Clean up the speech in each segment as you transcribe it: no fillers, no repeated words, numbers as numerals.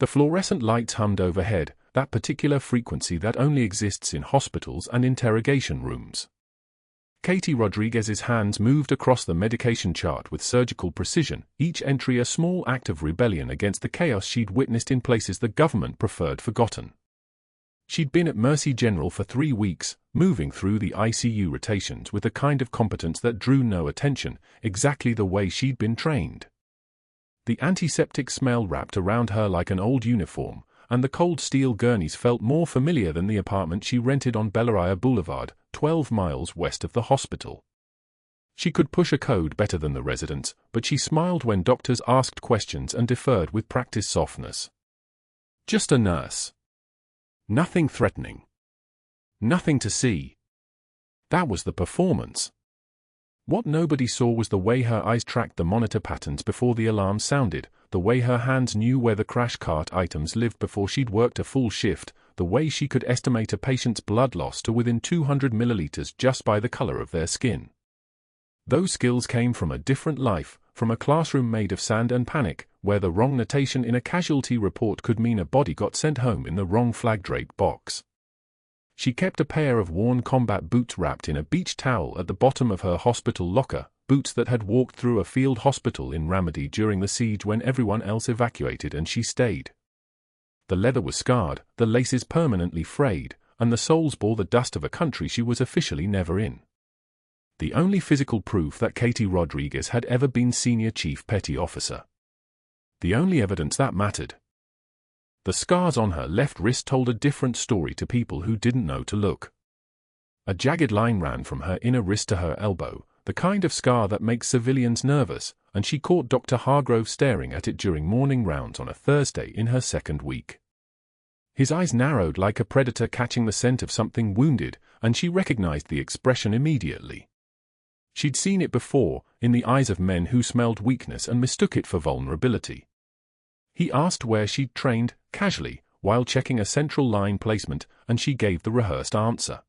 The fluorescent lights hummed overhead, that particular frequency that only exists in hospitals and interrogation rooms. Katie Rodriguez's hands moved across the medication chart with surgical precision, each entry a small act of rebellion against the chaos she'd witnessed in places the government preferred forgotten. She'd been at Mercy General for 3 weeks, moving through the ICU rotations with a kind of competence that drew no attention, exactly the way she'd been trained. The antiseptic smell wrapped around her like an old uniform, and the cold steel gurneys felt more familiar than the apartment she rented on Bellaria Boulevard, 12 miles west of the hospital. She could push a code better than the residents, but she smiled when doctors asked questions and deferred with practiced softness. Just a nurse. Nothing threatening. Nothing to see. That was the performance. What nobody saw was the way her eyes tracked the monitor patterns before the alarm sounded, the way her hands knew where the crash cart items lived before she'd worked a full shift, the way she could estimate a patient's blood loss to within 200 milliliters just by the color of their skin. Those skills came from a different life, from a classroom made of sand and panic, where the wrong notation in a casualty report could mean a body got sent home in the wrong flag-draped box. She kept a pair of worn combat boots wrapped in a beach towel at the bottom of her hospital locker, boots that had walked through a field hospital in Ramadi during the siege when everyone else evacuated and she stayed. The leather was scarred, the laces permanently frayed, and the soles bore the dust of a country she was officially never in. The only physical proof that Katie Rodriguez had ever been senior chief petty officer. The only evidence that mattered. The scars on her left wrist told a different story to people who didn't know to look. A jagged line ran from her inner wrist to her elbow, the kind of scar that makes civilians nervous, and she caught Dr. Hargrove staring at it during morning rounds on a Thursday in her second week. His eyes narrowed like a predator catching the scent of something wounded, and she recognized the expression immediately. She'd seen it before, in the eyes of men who smelled weakness and mistook it for vulnerability. He asked where she'd trained, casually, while checking a central line placement, and she gave the rehearsed answer.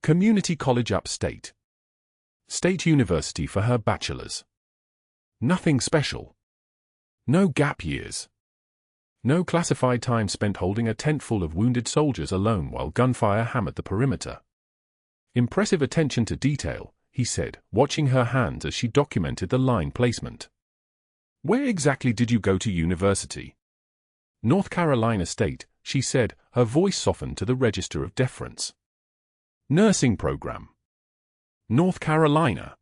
Community college upstate. State University for her bachelor's. Nothing special. No gap years. No classified time spent holding a tent full of wounded soldiers alone while gunfire hammered the perimeter. Impressive attention to detail, he said, watching her hands as she documented the line placement. Where exactly did you go to university? North Carolina State, she said, her voice softened to the register of deference. Nursing program. North Carolina.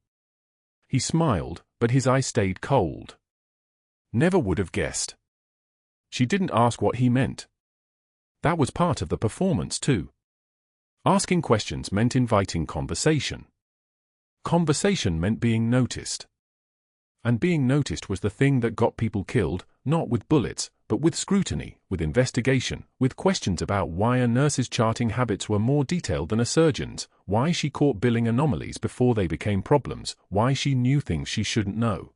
He smiled, but his eyes stayed cold. Never would have guessed. She didn't ask what he meant. That was part of the performance, too. Asking questions meant inviting conversation. Conversation meant being noticed. And being noticed was the thing that got people killed, not with bullets, but with scrutiny, with investigation, with questions about why a nurse's charting habits were more detailed than a surgeon's, why she caught billing anomalies before they became problems, why she knew things she shouldn't know.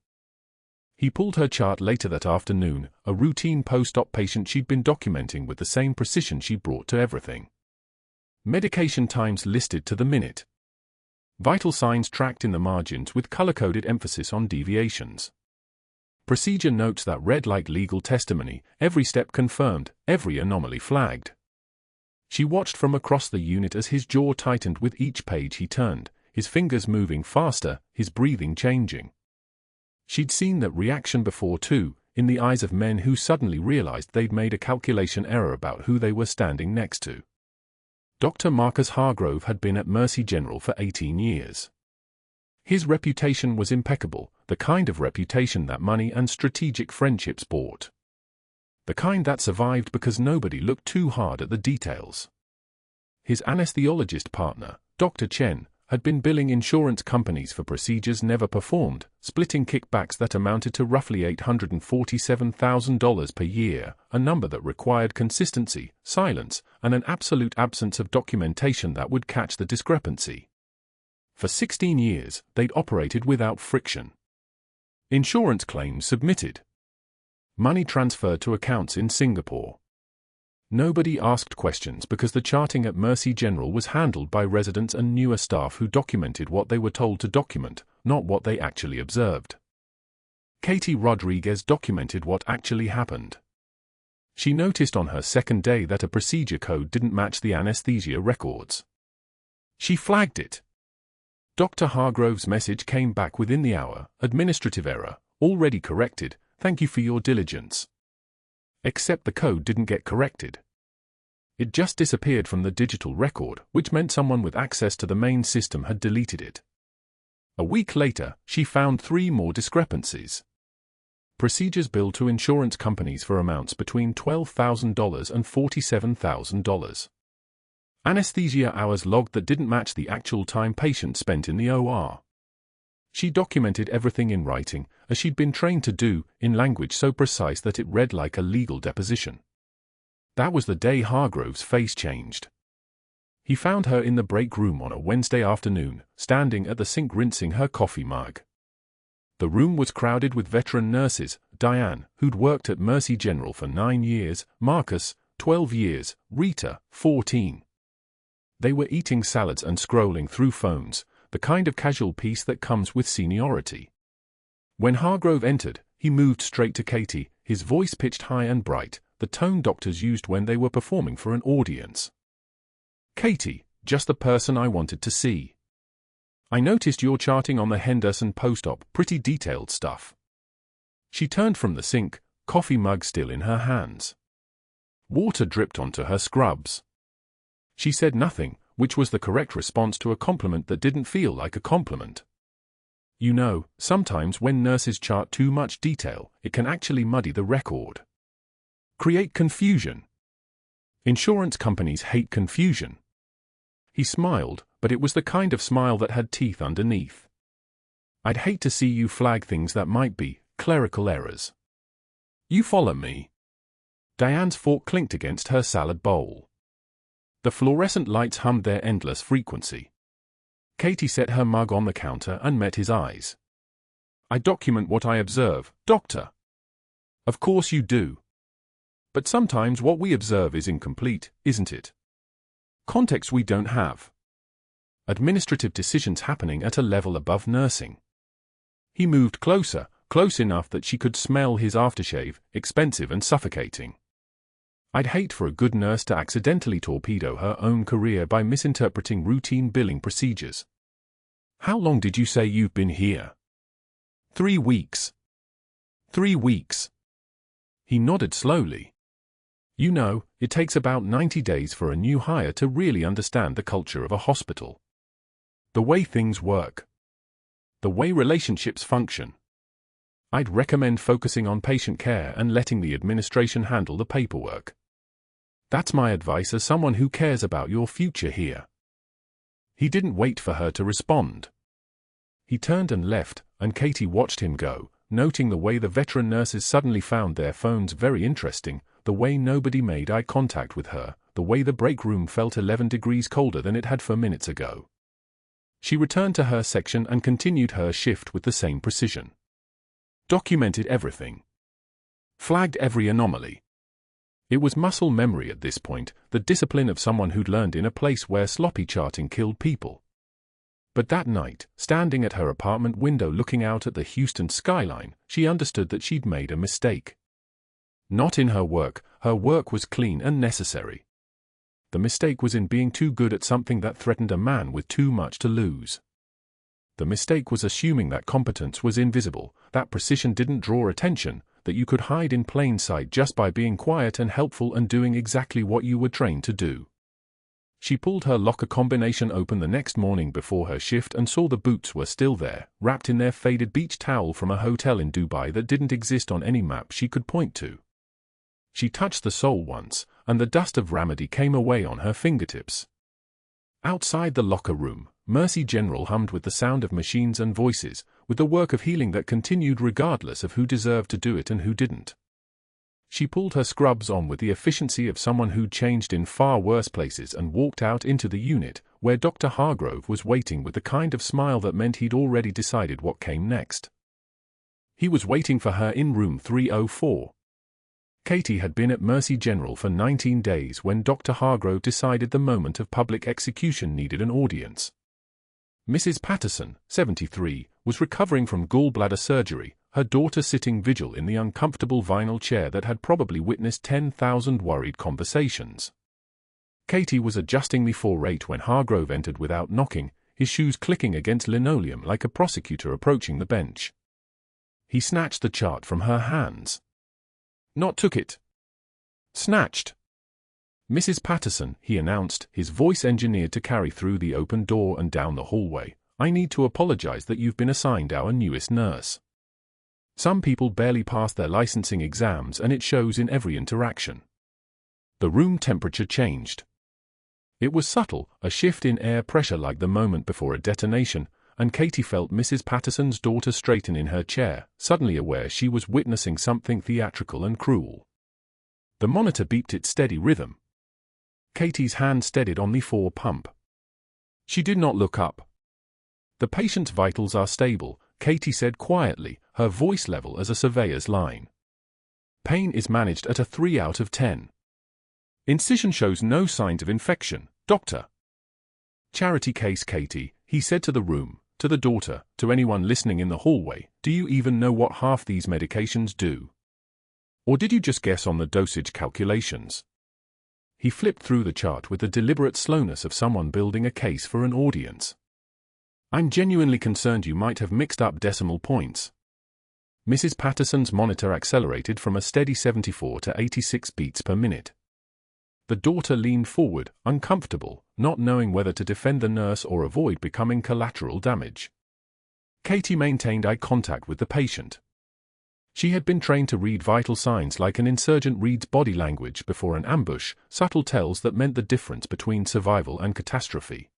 He pulled her chart later that afternoon, a routine post-op patient she'd been documenting with the same precision she brought to everything. Medication times listed to the minute. Vital signs tracked in the margins with color-coded emphasis on deviations. Procedure notes that read like legal testimony, every step confirmed, every anomaly flagged. She watched from across the unit as his jaw tightened with each page he turned, his fingers moving faster, his breathing changing. She'd seen that reaction before too, in the eyes of men who suddenly realized they'd made a calculation error about who they were standing next to. Dr. Marcus Hargrove had been at Mercy General for 18 years. His reputation was impeccable, the kind of reputation that money and strategic friendships bought. The kind that survived because nobody looked too hard at the details. His anesthesiologist partner, Dr. Chen, had been billing insurance companies for procedures never performed, splitting kickbacks that amounted to roughly $847,000 per year, a number that required consistency, silence, and an absolute absence of documentation that would catch the discrepancy. For 16 years, they'd operated without friction. Insurance claims submitted. Money transferred to accounts in Singapore. Nobody asked questions because the charting at Mercy General was handled by residents and newer staff who documented what they were told to document, not what they actually observed. Katie Rodriguez documented what actually happened. She noticed on her second day that a procedure code didn't match the anesthesia records. She flagged it. Dr. Hargrove's message came back within the hour: administrative error, already corrected, thank you for your diligence. Except the code didn't get corrected. It just disappeared from the digital record, which meant someone with access to the main system had deleted it. A week later, she found 3 more discrepancies. Procedures billed to insurance companies for amounts between $12,000 and $47,000. Anesthesia hours logged that didn't match the actual time patients spent in the OR. She documented everything in writing, as she'd been trained to do, in language so precise that it read like a legal deposition. That was the day Hargrove's face changed. He found her in the break room on a Wednesday afternoon, standing at the sink rinsing her coffee mug. The room was crowded with veteran nurses: Diane, who'd worked at Mercy General for 9 years, Marcus, 12 years, Rita, 14. They were eating salads and scrolling through phones, the kind of casual peace that comes with seniority. When Hargrove entered, he moved straight to Katie, his voice pitched high and bright, the tone doctors used when they were performing for an audience. "Katie, just the person I wanted to see. I noticed you're charting on the Henderson post-op, pretty detailed stuff." She turned from the sink, coffee mug still in her hands. Water dripped onto her scrubs. She said nothing, which was the correct response to a compliment that didn't feel like a compliment. You know, sometimes when nurses chart too much detail, it can actually muddy the record. Create confusion. Insurance companies hate confusion. He smiled, but it was the kind of smile that had teeth underneath. "I'd hate to see you flag things that might be clerical errors. You follow me?" Diane's fork clinked against her salad bowl. The fluorescent lights hummed their endless frequency. Katie set her mug on the counter and met his eyes. "I document what I observe, doctor." "Of course you do. But sometimes what we observe is incomplete, isn't it? Context we don't have. Administrative decisions happening at a level above nursing." He moved closer, close enough that she could smell his aftershave, expensive and suffocating. "I'd hate for a good nurse to accidentally torpedo her own career by misinterpreting routine billing procedures. How long did you say you've been here?" 3 weeks. 3 weeks. He nodded slowly. "You know, it takes about 90 days for a new hire to really understand the culture of a hospital. The way things work. The way relationships function. I'd recommend focusing on patient care and letting the administration handle the paperwork. That's my advice as someone who cares about your future here." He didn't wait for her to respond. He turned and left, and Katie watched him go, noting the way the veteran nurses suddenly found their phones very interesting, the way nobody made eye contact with her, the way the break room felt 11 degrees colder than it had 4 minutes ago. She returned to her section and continued her shift with the same precision. Documented everything. Flagged every anomaly. It was muscle memory at this point, the discipline of someone who'd learned in a place where sloppy charting killed people. But that night, standing at her apartment window looking out at the Houston skyline, she understood that she'd made a mistake. Not in her work was clean and necessary. The mistake was in being too good at something that threatened a man with too much to lose. The mistake was assuming that competence was invisible, that precision didn't draw attention, that you could hide in plain sight just by being quiet and helpful and doing exactly what you were trained to do. She pulled her locker combination open the next morning before her shift and saw the boots were still there, wrapped in their faded beach towel from a hotel in Dubai that didn't exist on any map she could point to. She touched the sole once, and the dust of remedy came away on her fingertips. Outside the locker room, Mercy General hummed with the sound of machines and voices, with the work of healing that continued regardless of who deserved to do it and who didn't. She pulled her scrubs on with the efficiency of someone who'd changed in far worse places and walked out into the unit, where Dr. Hargrove was waiting with the kind of smile that meant he'd already decided what came next. He was waiting for her in room 304. Katie had been at Mercy General for 19 days when Dr. Hargrove decided the moment of public execution needed an audience. Mrs. Patterson, 73, was recovering from gallbladder surgery, her daughter sitting vigil in the uncomfortable vinyl chair that had probably witnessed 10,000 worried conversations. Katie was adjusting the 4/8 when Hargrove entered without knocking, his shoes clicking against linoleum like a prosecutor approaching the bench. He snatched the chart from her hands. Not took it. Snatched. Mrs. Patterson, he announced, his voice engineered to carry through the open door and down the hallway, I need to apologize that you've been assigned our newest nurse. Some people barely pass their licensing exams and it shows in every interaction. The room temperature changed. It was subtle, a shift in air pressure like the moment before a detonation, and Katie felt Mrs. Patterson's daughter straighten in her chair, suddenly aware she was witnessing something theatrical and cruel. The monitor beeped its steady rhythm. Katie's hand steadied on the 4 pump. She did not look up. The patient's vitals are stable, Katie said quietly, her voice level as a surveyor's line. Pain is managed at a 3 out of 10. Incision shows no signs of infection, doctor. Charity case, Katie, he said to the room, to the daughter, to anyone listening in the hallway, do you even know what half these medications do? Or did you just guess on the dosage calculations? He flipped through the chart with the deliberate slowness of someone building a case for an audience. I'm genuinely concerned you might have mixed up decimal points. Mrs. Patterson's monitor accelerated from a steady 74 to 86 beats per minute. The daughter leaned forward, uncomfortable, not knowing whether to defend the nurse or avoid becoming collateral damage. Katie maintained eye contact with the patient. She had been trained to read vital signs like an insurgent reads body language before an ambush, subtle tells that meant the difference between survival and catastrophe.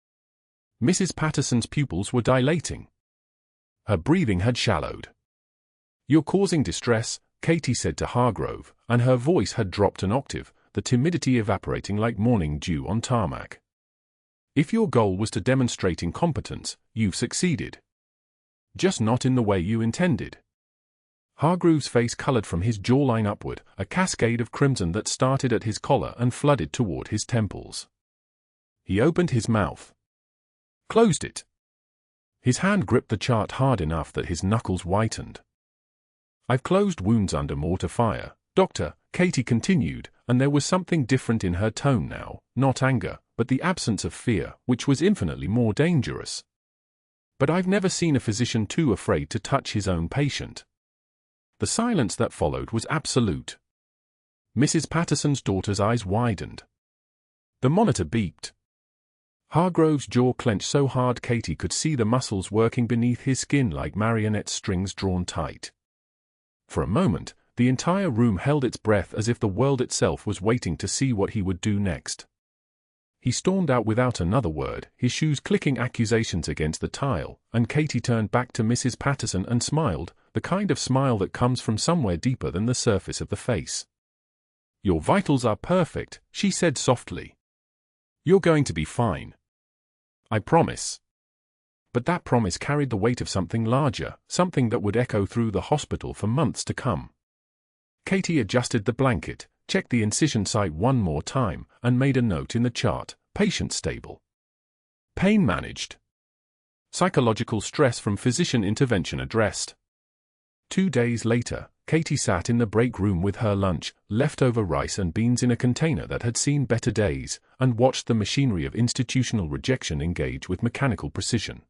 Mrs. Patterson's pupils were dilating. Her breathing had shallowed. You're causing distress, Katie said to Hargrove, and her voice had dropped an octave, the timidity evaporating like morning dew on tarmac. If your goal was to demonstrate incompetence, you've succeeded. Just not in the way you intended. Hargrove's face colored from his jawline upward, a cascade of crimson that started at his collar and flooded toward his temples. He opened his mouth. Closed it. His hand gripped the chart hard enough that his knuckles whitened. I've closed wounds under mortar fire, Doctor, Katie continued, and there was something different in her tone now, not anger, but the absence of fear, which was infinitely more dangerous. But I've never seen a physician too afraid to touch his own patient. The silence that followed was absolute. Mrs. Patterson's daughter's eyes widened. The monitor beeped. Hargrove's jaw clenched so hard Katie could see the muscles working beneath his skin like marionette strings drawn tight. For a moment, the entire room held its breath as if the world itself was waiting to see what he would do next. He stormed out without another word, his shoes clicking accusations against the tile, and Katie turned back to Mrs. Patterson and smiled, the kind of smile that comes from somewhere deeper than the surface of the face. Your vitals are perfect, she said softly. You're going to be fine. I promise. But that promise carried the weight of something larger, something that would echo through the hospital for months to come. Katie adjusted the blanket, checked the incision site one more time, and made a note in the chart, patient stable. Pain managed. Psychological stress from physician intervention addressed. 2 days later, Katie sat in the break room with her lunch, leftover rice and beans in a container that had seen better days, and watched the machinery of institutional rejection engage with mechanical precision.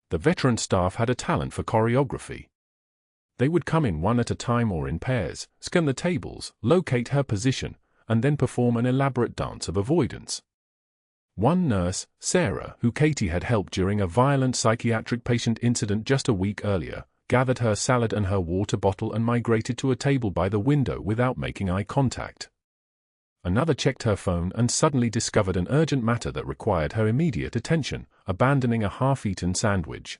The veteran staff had a talent for choreography. They would come in one at a time or in pairs, scan the tables, locate her position, and then perform an elaborate dance of avoidance. One nurse, Sarah, who Katie had helped during a violent psychiatric patient incident just a week earlier, gathered her salad and her water bottle and migrated to a table by the window without making eye contact. Another checked her phone and suddenly discovered an urgent matter that required her immediate attention, abandoning a half-eaten sandwich.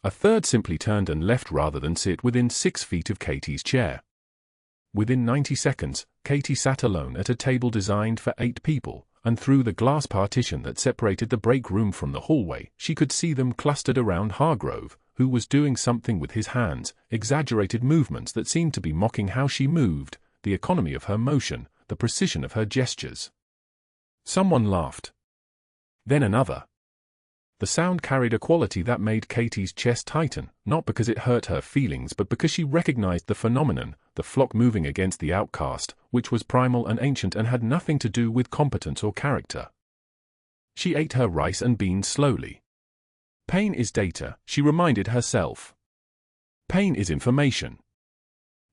A third simply turned and left rather than sit within 6 feet of Katie's chair. Within 90 seconds, Katie sat alone at a table designed for 8 people, and through the glass partition that separated the break room from the hallway, she could see them clustered around Hargrove, who was doing something with his hands, exaggerated movements that seemed to be mocking how she moved, the economy of her motion, the precision of her gestures. Someone laughed. Then another. The sound carried a quality that made Katie's chest tighten, not because it hurt her feelings but because she recognized the phenomenon, the flock moving against the outcast, which was primal and ancient and had nothing to do with competence or character. She ate her rice and beans slowly. Pain is data, she reminded herself. Pain is information.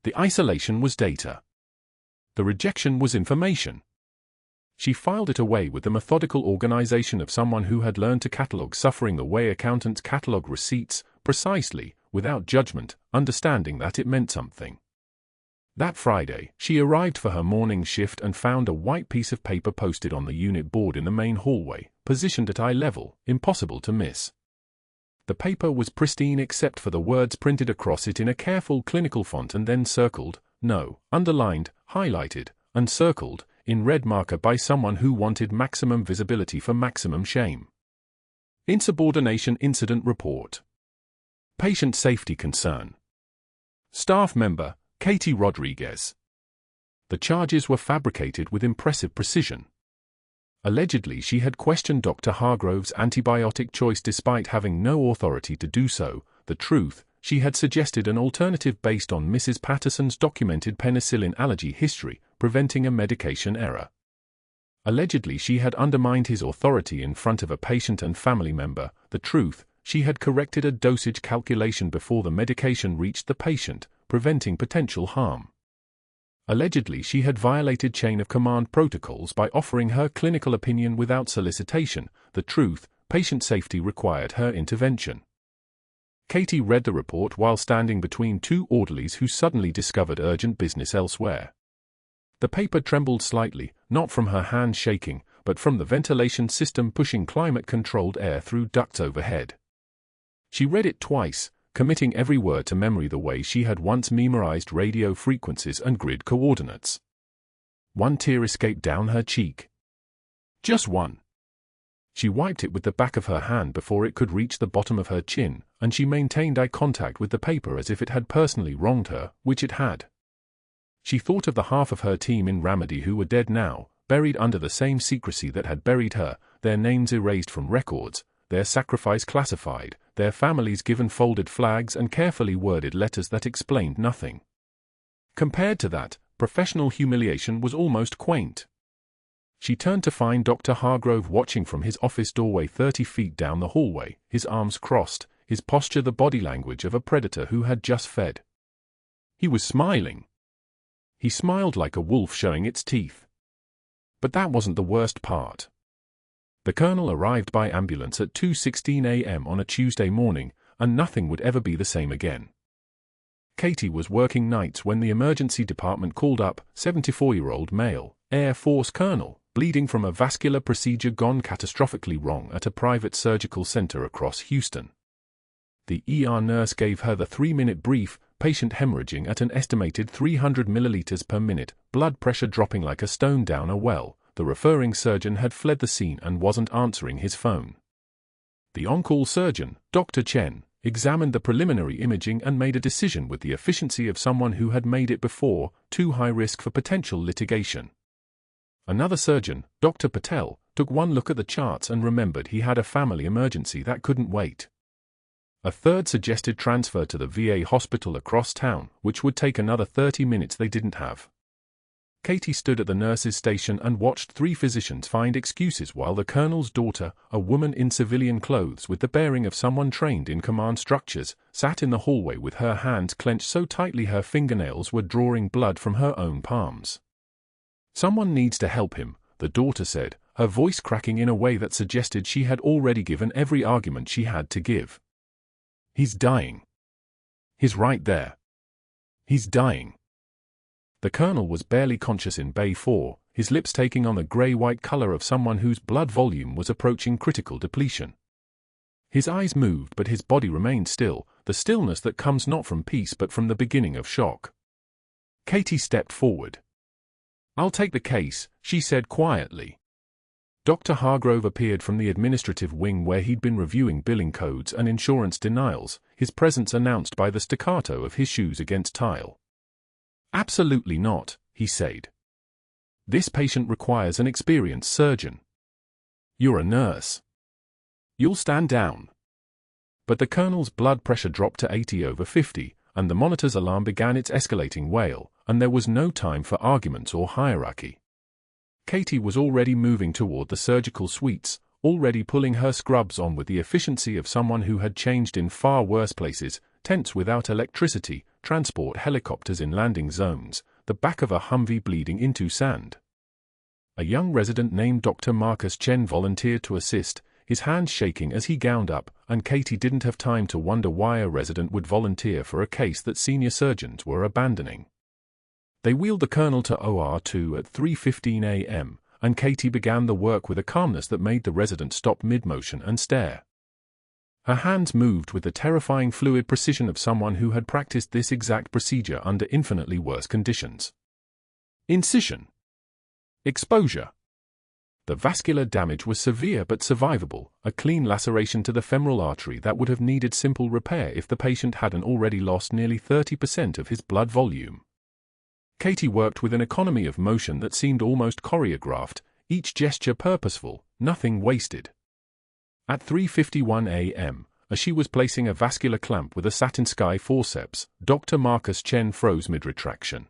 The isolation was data. The rejection was information. She filed it away with the methodical organization of someone who had learned to catalog suffering the way accountants catalog receipts, precisely, without judgment, understanding that it meant something. That Friday, she arrived for her morning shift and found a white piece of paper posted on the unit board in the main hallway, positioned at eye level, impossible to miss. The paper was pristine except for the words printed across it in a careful clinical font and then circled, no, underlined, highlighted, and circled, in red marker by someone who wanted maximum visibility for maximum shame. Insubordination Incident Report. Patient Safety Concern. Staff Member, Katie Rodriguez. The charges were fabricated with impressive precision. Allegedly, she had questioned Dr. Hargrove's antibiotic choice despite having no authority to do so. The truth, she had suggested an alternative based on Mrs. Patterson's documented penicillin allergy history, preventing a medication error. Allegedly, she had undermined his authority in front of a patient and family member. The truth, she had corrected a dosage calculation before the medication reached the patient, preventing potential harm. Allegedly, she had violated chain of command protocols by offering her clinical opinion without solicitation. The truth, patient safety required her intervention. Katie read the report while standing between two orderlies who suddenly discovered urgent business elsewhere. The paper trembled slightly, not from her hand shaking, but from the ventilation system pushing climate-controlled air through ducts overhead. She read it twice, committing every word to memory the way she had once memorized radio frequencies and grid coordinates. One tear escaped down her cheek. Just one. She wiped it with the back of her hand before it could reach the bottom of her chin, and she maintained eye contact with the paper as if it had personally wronged her, which it had. She thought of the half of her team in Ramadi who were dead now, buried under the same secrecy that had buried her, their names erased from records, their sacrifice classified, their families given folded flags and carefully worded letters that explained nothing. Compared to that, professional humiliation was almost quaint. She turned to find Dr. Hargrove watching from his office doorway 30 feet down the hallway, his arms crossed, his posture the body language of a predator who had just fed. He was smiling. He smiled like a wolf showing its teeth. But that wasn't the worst part. The colonel arrived by ambulance at 2:16 a.m. on a Tuesday morning, and nothing would ever be the same again. Katie was working nights when the emergency department called up 74-year-old male, Air Force colonel, bleeding from a vascular procedure gone catastrophically wrong at a private surgical center across Houston. The ER nurse gave her the 3-minute brief, patient hemorrhaging at an estimated 300 milliliters per minute, blood pressure dropping like a stone down a well. The referring surgeon had fled the scene and wasn't answering his phone. The on-call surgeon, Dr. Chen, examined the preliminary imaging and made a decision with the efficiency of someone who had made it before, too high risk for potential litigation. Another surgeon, Dr. Patel, took one look at the charts and remembered he had a family emergency that couldn't wait. A third suggested transfer to the VA hospital across town, which would take another 30 minutes they didn't have. Katie stood at the nurse's station and watched 3 physicians find excuses while the colonel's daughter, a woman in civilian clothes with the bearing of someone trained in command structures, sat in the hallway with her hands clenched so tightly her fingernails were drawing blood from her own palms. "Someone needs to help him," the daughter said, her voice cracking in a way that suggested she had already given every argument she had to give. "He's dying. He's right there. He's dying." The colonel was barely conscious in Bay 4, his lips taking on the grey-white color of someone whose blood volume was approaching critical depletion. His eyes moved but his body remained still, the stillness that comes not from peace but from the beginning of shock. Katie stepped forward. "I'll take the case," she said quietly. Dr. Hargrove appeared from the administrative wing where he'd been reviewing billing codes and insurance denials, his presence announced by the staccato of his shoes against tile. "Absolutely not," he said. "This patient requires an experienced surgeon. You're a nurse." You'll stand down. But the colonel's blood pressure dropped to 80/50, and the monitor's alarm began its escalating wail, and there was no time for arguments or hierarchy. Katie was already moving toward the surgical suites, already pulling her scrubs on with the efficiency of someone who had changed in far worse places, tents without electricity, transport helicopters in landing zones, the back of a Humvee bleeding into sand. A young resident named Dr. Marcus Chen volunteered to assist, his hands shaking as he gowned up, and Katie didn't have time to wonder why a resident would volunteer for a case that senior surgeons were abandoning. They wheeled the colonel to OR 2 at 3:15 a.m., and Katie began the work with a calmness that made the resident stop mid-motion and stare. Her hands moved with the terrifying fluid precision of someone who had practiced this exact procedure under infinitely worse conditions. Incision. Exposure. The vascular damage was severe but survivable, a clean laceration to the femoral artery that would have needed simple repair if the patient hadn't already lost nearly 30% of his blood volume. Katie worked with an economy of motion that seemed almost choreographed, each gesture purposeful, nothing wasted. At 3:51 a.m., as she was placing a vascular clamp with a satin sky forceps, Dr. Marcus Chen froze mid-retraction.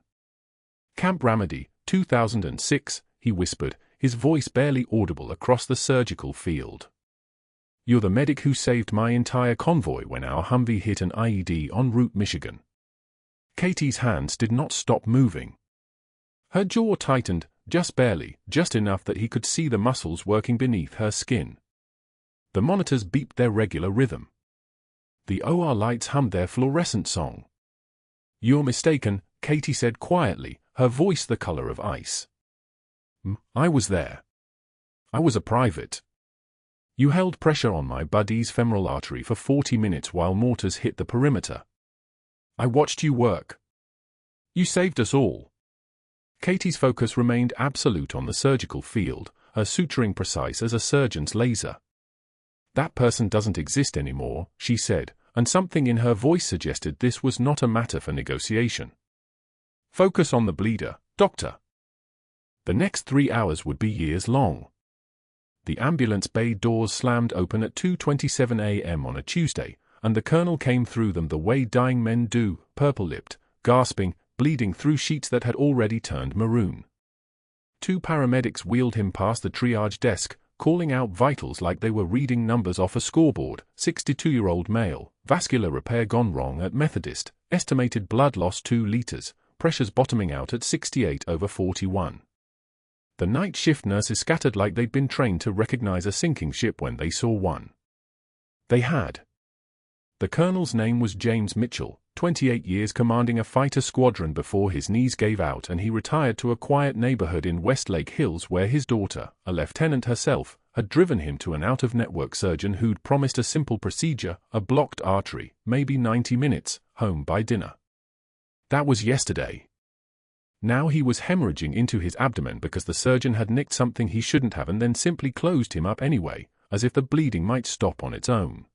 "Camp Remedy, 2006, he whispered, his voice barely audible across the surgical field. "You're the medic who saved my entire convoy when our Humvee hit an IED en route Michigan." Katie's hands did not stop moving. Her jaw tightened, just barely, just enough that he could see the muscles working beneath her skin. The monitors beeped their regular rhythm. The OR lights hummed their fluorescent song. "You're mistaken," Katie said quietly, her voice the color of ice. "I was there. I was a private. You held pressure on my buddy's femoral artery for 40 minutes while mortars hit the perimeter. I watched you work. You saved us all." Katie's focus remained absolute on the surgical field, her suturing precise as a surgeon's laser. "That person doesn't exist anymore," she said, and something in her voice suggested this was not a matter for negotiation. "Focus on the bleeder, doctor." The next 3 hours would be years long. The ambulance bay doors slammed open at 2:27 a.m. on a Tuesday, and the colonel came through them the way dying men do, purple-lipped, gasping, bleeding through sheets that had already turned maroon. 2 paramedics wheeled him past the triage desk, calling out vitals like they were reading numbers off a scoreboard. 62-year-old male, vascular repair gone wrong at Methodist, estimated blood loss 2 liters, pressures bottoming out at 68/41. The night shift nurses scattered like they'd been trained to recognize a sinking ship when they saw one. They had. The colonel's name was James Mitchell, 28 years commanding a fighter squadron before his knees gave out and he retired to a quiet neighborhood in Westlake Hills where his daughter, a lieutenant herself, had driven him to an out-of-network surgeon who'd promised a simple procedure, a blocked artery, maybe 90 minutes, home by dinner. That was yesterday. Now he was hemorrhaging into his abdomen because the surgeon had nicked something he shouldn't have and then simply closed him up anyway, as if the bleeding might stop on its own.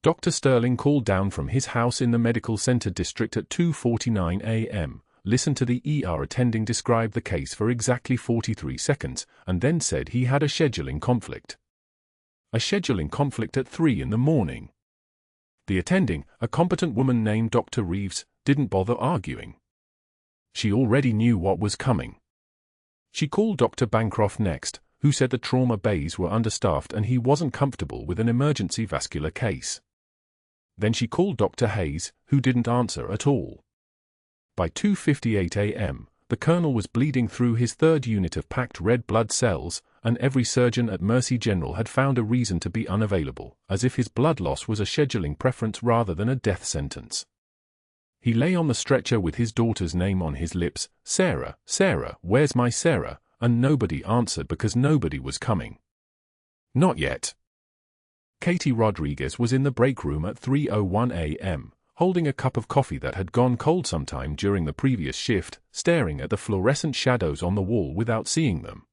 Dr. Sterling called down from his house in the medical center district at 2:49 a.m., listened to the ER attending describe the case for exactly 43 seconds, and then said he had a scheduling conflict. A scheduling conflict at 3 in the morning. The attending, a competent woman named Dr. Reeves, didn't bother arguing. She already knew what was coming. She called Dr. Bancroft next, who said the trauma bays were understaffed and he wasn't comfortable with an emergency vascular case. Then she called Dr. Hayes, who didn't answer at all. By 2:58 a.m., the colonel was bleeding through his 3rd unit of packed red blood cells, and every surgeon at Mercy General had found a reason to be unavailable, as if his blood loss was a scheduling preference rather than a death sentence. He lay on the stretcher with his daughter's name on his lips, "Sarah, Sarah, where's my Sarah?" and nobody answered because nobody was coming. Not yet. Katie Rodriguez was in the break room at 3:01 a.m., holding a cup of coffee that had gone cold sometime during the previous shift, staring at the fluorescent shadows on the wall without seeing them.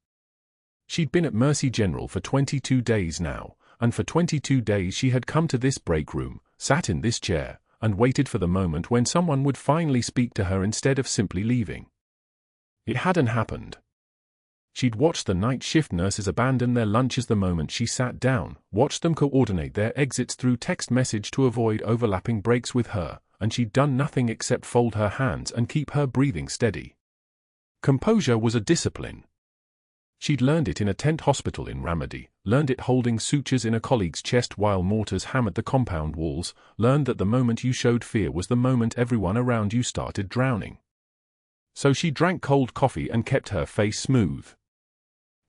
She'd been at Mercy General for 22 days now, and for 22 days she had come to this break room, sat in this chair, and waited for the moment when someone would finally speak to her instead of simply leaving. It hadn't happened. She'd watched the night shift nurses abandon their lunches the moment she sat down, watched them coordinate their exits through text message to avoid overlapping breaks with her, and she'd done nothing except fold her hands and keep her breathing steady. Composure was a discipline. She'd learned it in a tent hospital in Ramadi, learned it holding sutures in a colleague's chest while mortars hammered the compound walls, learned that the moment you showed fear was the moment everyone around you started drowning. So she drank cold coffee and kept her face smooth.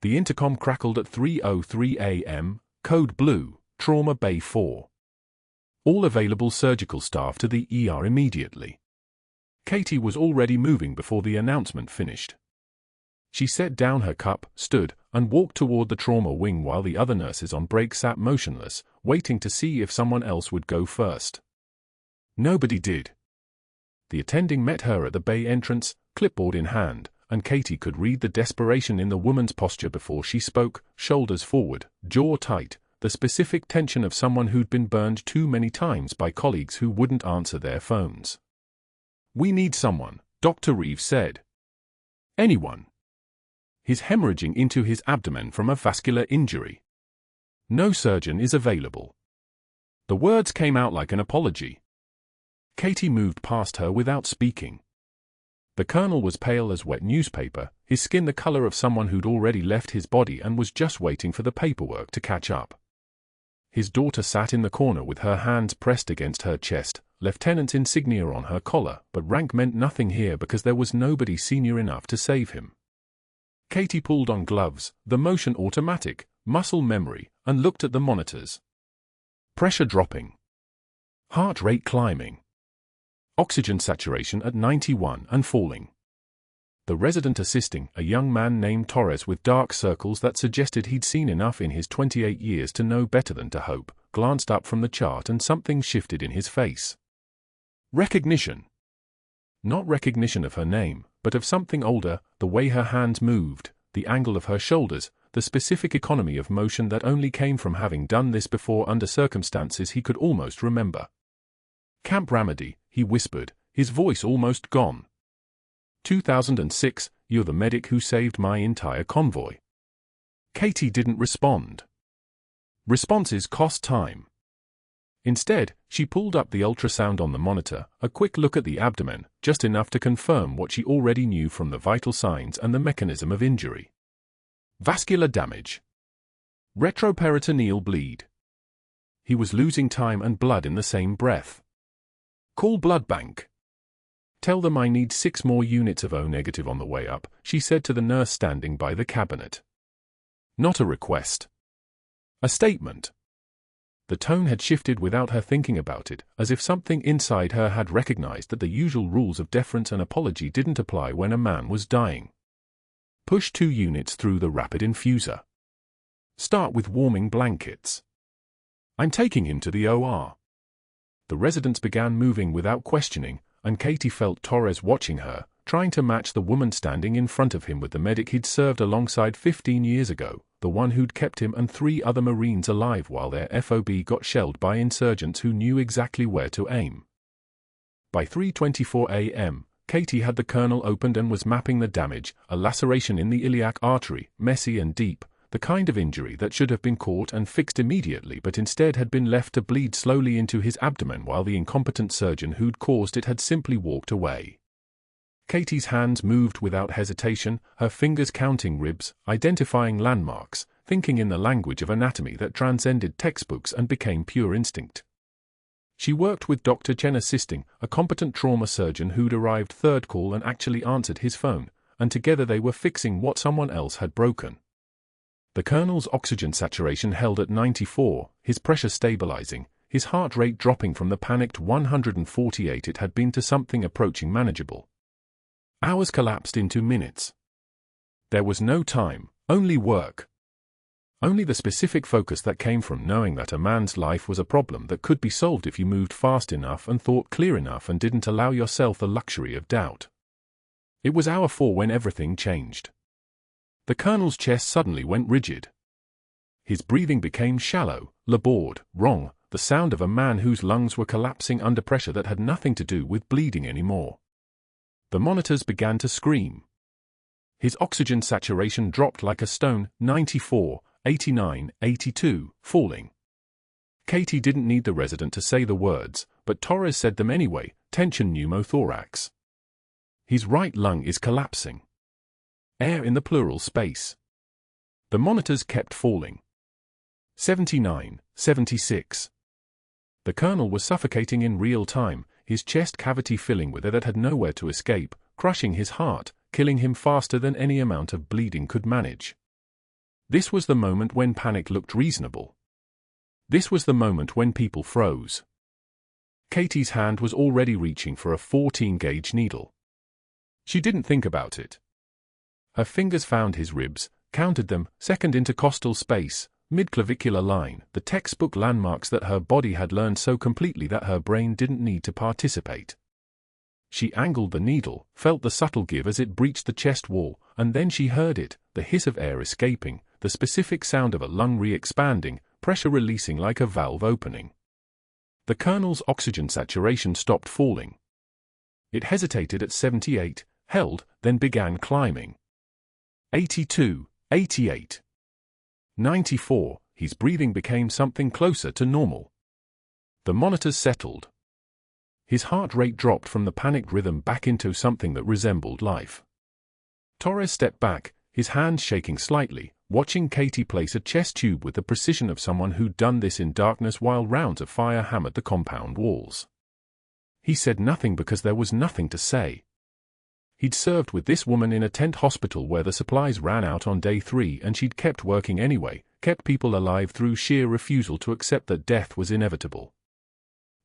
The intercom crackled at 3:03 a.m., code blue, Trauma Bay 4. All available surgical staff to the ER immediately. Katie was already moving before the announcement finished. She set down her cup, stood, and walked toward the trauma wing while the other nurses on break sat motionless, waiting to see if someone else would go first. Nobody did. The attending met her at the bay entrance, clipboard in hand, and Katie could read the desperation in the woman's posture before she spoke, shoulders forward, jaw tight, the specific tension of someone who'd been burned too many times by colleagues who wouldn't answer their phones. "We need someone," Dr. Reeves said. "Anyone. He's hemorrhaging into his abdomen from a vascular injury. No surgeon is available." The words came out like an apology. Katie moved past her without speaking. The colonel was pale as wet newspaper, his skin the color of someone who'd already left his body and was just waiting for the paperwork to catch up. His daughter sat in the corner with her hands pressed against her chest, lieutenant's insignia on her collar, but rank meant nothing here because there was nobody senior enough to save him. Katie pulled on gloves, the motion automatic, muscle memory, and looked at the monitors. Pressure dropping. Heart rate climbing. Oxygen saturation at 91 and falling. The resident assisting, a young man named Torres with dark circles that suggested he'd seen enough in his 28 years to know better than to hope, glanced up from the chart and something shifted in his face. Recognition. Not recognition of her name, but of something older, the way her hands moved, the angle of her shoulders, the specific economy of motion that only came from having done this before under circumstances he could almost remember. "Camp Ramadi," he whispered, his voice almost gone. 2006, "You're the medic who saved my entire convoy." Katie didn't respond. Responses cost time. Instead, she pulled up the ultrasound on the monitor, a quick look at the abdomen, just enough to confirm what she already knew from the vital signs and the mechanism of injury. Vascular damage. Retroperitoneal bleed. He was losing time and blood in the same breath. "Call blood bank. Tell them I need 6 more units of O-negative on the way up," she said to the nurse standing by the cabinet. Not a request. A statement. The tone had shifted without her thinking about it, as if something inside her had recognized that the usual rules of deference and apology didn't apply when a man was dying. Push 2 units through the rapid infuser. Start with warming blankets. I'm taking him to the OR. The residents began moving without questioning, and Katie felt Torres watching her, trying to match the woman standing in front of him with the medic he'd served alongside 15 years ago, the one who'd kept him and 3 other Marines alive while their FOB got shelled by insurgents who knew exactly where to aim. By 3:24 a.m., Katie had the colonel opened and was mapping the damage, a laceration in the iliac artery, messy and deep, the kind of injury that should have been caught and fixed immediately but instead had been left to bleed slowly into his abdomen while the incompetent surgeon who'd caused it had simply walked away. Katie's hands moved without hesitation, her fingers counting ribs, identifying landmarks, thinking in the language of anatomy that transcended textbooks and became pure instinct. She worked with Dr. Chen assisting, a competent trauma surgeon who'd arrived third call and actually answered his phone, and together they were fixing what someone else had broken. The colonel's oxygen saturation held at 94, his pressure stabilizing, his heart rate dropping from the panicked 148 it had been to something approaching manageable. Hours collapsed into minutes. There was no time, only work. Only the specific focus that came from knowing that a man's life was a problem that could be solved if you moved fast enough and thought clear enough and didn't allow yourself the luxury of doubt. It was hour 4 when everything changed. The colonel's chest suddenly went rigid. His breathing became shallow, labored, wrong, the sound of a man whose lungs were collapsing under pressure that had nothing to do with bleeding anymore. The monitors began to scream. His oxygen saturation dropped like a stone, 94, 89, 82, falling. Katie didn't need the resident to say the words, but Torres said them anyway, tension pneumothorax. His right lung is collapsing. Air in the pleural space. The monitors kept falling. 79, 76. The colonel was suffocating in real time, his chest cavity filling with air that had nowhere to escape, crushing his heart, killing him faster than any amount of bleeding could manage. This was the moment when panic looked reasonable. This was the moment when people froze. Katie's hand was already reaching for a 14-gauge needle. She didn't think about it. Her fingers found his ribs, counted them, second intercostal space, mid-clavicular line, the textbook landmarks that her body had learned so completely that her brain didn't need to participate. She angled the needle, felt the subtle give as it breached the chest wall, and then she heard it, the hiss of air escaping, the specific sound of a lung re-expanding, pressure releasing like a valve opening. The colonel's oxygen saturation stopped falling. It hesitated at 78, held, then began climbing. 82, 88. 94, his breathing became something closer to normal. The monitors settled. His heart rate dropped from the panicked rhythm back into something that resembled life. Torres stepped back, his hands shaking slightly, watching Katie place a chest tube with the precision of someone who'd done this in darkness while rounds of fire hammered the compound walls. He said nothing because there was nothing to say. He'd served with this woman in a tent hospital where the supplies ran out on day 3 and she'd kept working anyway, kept people alive through sheer refusal to accept that death was inevitable.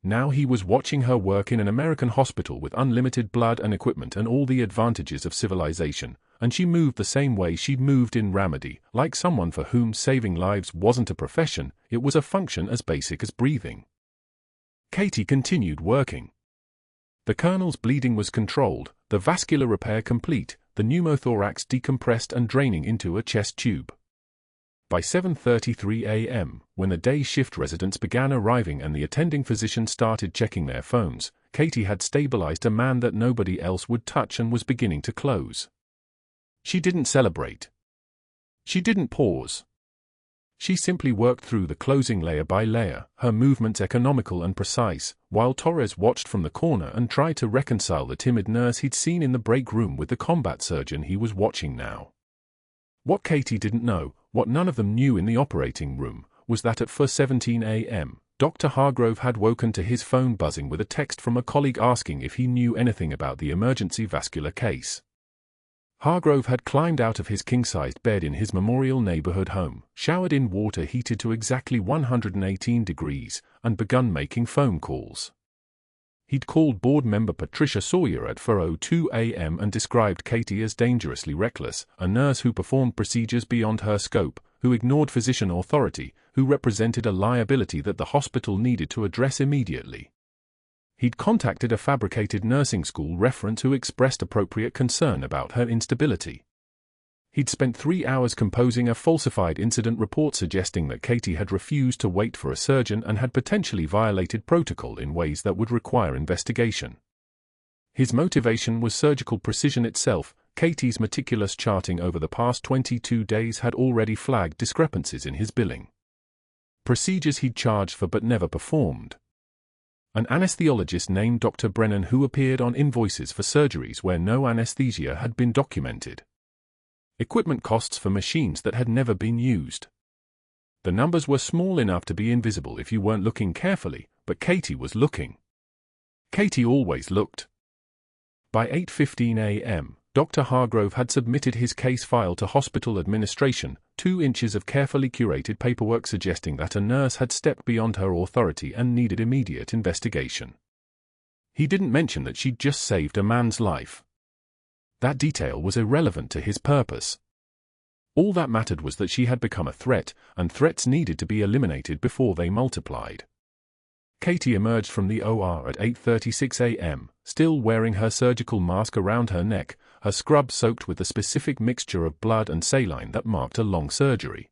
Now he was watching her work in an American hospital with unlimited blood and equipment and all the advantages of civilization, and she moved the same way she'd moved in Ramadi, like someone for whom saving lives wasn't a profession, it was a function as basic as breathing. Katie continued working. The colonel's bleeding was controlled, the vascular repair complete, the pneumothorax decompressed and draining into a chest tube. By 7:33 a.m., when the day shift residents began arriving and the attending physicians started checking their phones, Katie had stabilized a man that nobody else would touch and was beginning to close. She didn't celebrate. She didn't pause. She simply worked through the closing layer by layer, her movements economical and precise, while Torres watched from the corner and tried to reconcile the timid nurse he'd seen in the break room with the combat surgeon he was watching now. What Katie didn't know, what none of them knew in the operating room, was that at 4:17 a.m., Dr. Hargrove had woken to his phone buzzing with a text from a colleague asking if he knew anything about the emergency vascular case. Hargrove had climbed out of his king-sized bed in his Memorial neighborhood home, showered in water heated to exactly 118 degrees, and begun making phone calls. He'd called board member Patricia Sawyer at 4:02 a.m. and described Katie as dangerously reckless, a nurse who performed procedures beyond her scope, who ignored physician authority, who represented a liability that the hospital needed to address immediately. He'd contacted a fabricated nursing school referent who expressed appropriate concern about her instability. He'd spent 3 hours composing a falsified incident report suggesting that Katie had refused to wait for a surgeon and had potentially violated protocol in ways that would require investigation. His motivation was surgical precision itself. Katie's meticulous charting over the past 22 days had already flagged discrepancies in his billing. Procedures he'd charged for but never performed. An anesthesiologist named Dr. Brennan who appeared on invoices for surgeries where no anesthesia had been documented. Equipment costs for machines that had never been used. The numbers were small enough to be invisible if you weren't looking carefully, but Katie was looking. Katie always looked. By 8:15 a.m., Dr. Hargrove had submitted his case file to hospital administration, 2 inches of carefully curated paperwork suggesting that a nurse had stepped beyond her authority and needed immediate investigation. He didn't mention that she'd just saved a man's life. That detail was irrelevant to his purpose. All that mattered was that she had become a threat, and threats needed to be eliminated before they multiplied. Katie emerged from the OR at 8:36 a.m., still wearing her surgical mask around her neck, her scrub soaked with the specific mixture of blood and saline that marked a long surgery.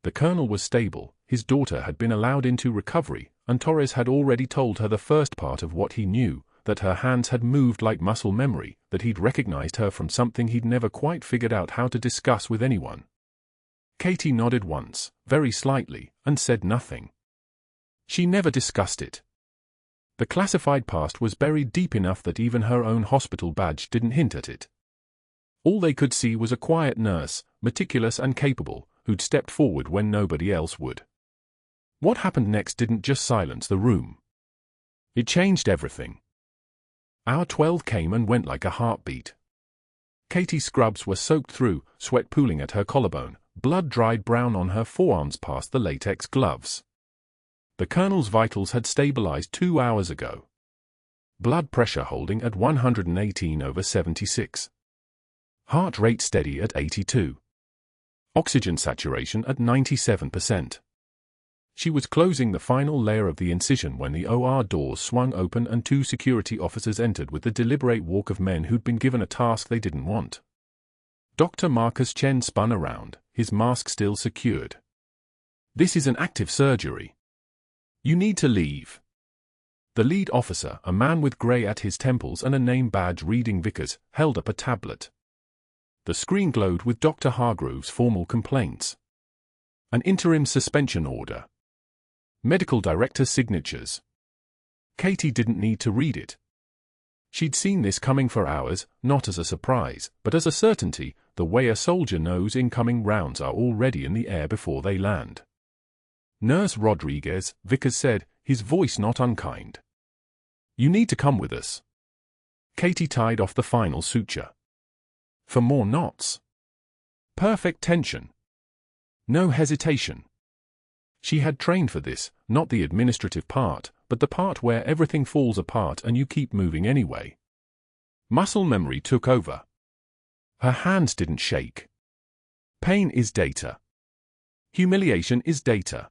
The colonel was stable, his daughter had been allowed into recovery, and Torres had already told her the first part of what he knew, that her hands had moved like muscle memory, that he'd recognized her from something he'd never quite figured out how to discuss with anyone. Katie nodded once, very slightly, and said nothing. She never discussed it. The classified past was buried deep enough that even her own hospital badge didn't hint at it. All they could see was a quiet nurse, meticulous and capable, who'd stepped forward when nobody else would. What happened next didn't just silence the room. It changed everything. Hour 12 came and went like a heartbeat. Katie's scrubs were soaked through, sweat pooling at her collarbone, blood dried brown on her forearms past the latex gloves. The colonel's vitals had stabilized 2 hours ago. Blood pressure holding at 118/76. Heart rate steady at 82. Oxygen saturation at 97%. She was closing the final layer of the incision when the OR doors swung open and 2 security officers entered with the deliberate walk of men who'd been given a task they didn't want. Dr. Marcus Chen spun around, his mask still secured. "This is an active surgery. You need to leave." The lead officer, a man with grey at his temples and a name badge reading Vickers, held up a tablet. The screen glowed with Dr. Hargrove's formal complaints. An interim suspension order. Medical director's signatures. Katie didn't need to read it. She'd seen this coming for hours, not as a surprise, but as a certainty, the way a soldier knows incoming rounds are already in the air before they land. "Nurse Rodriguez," Vickers said, his voice not unkind. "You need to come with us." Katie tied off the final suture. For more knots. Perfect tension. No hesitation. She had trained for this, not the administrative part, but the part where everything falls apart and you keep moving anyway. Muscle memory took over. Her hands didn't shake. Pain is data. Humiliation is data.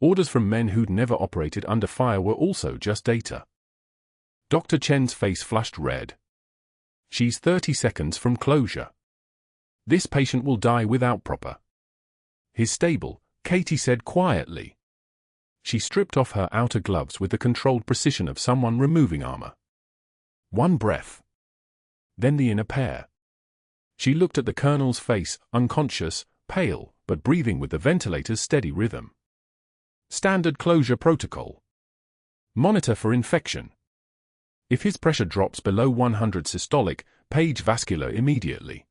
Orders from men who'd never operated under fire were also just data. Dr. Chen's face flushed red. "She's 30 seconds from closure. This patient will die without proper." "He's stable," Katie said quietly. She stripped off her outer gloves with the controlled precision of someone removing armor. One breath. Then the inner pair. She looked at the colonel's face, unconscious, pale, but breathing with the ventilator's steady rhythm. Standard closure protocol. Monitor for infection. If his pressure drops below 100 systolic, page vascular immediately.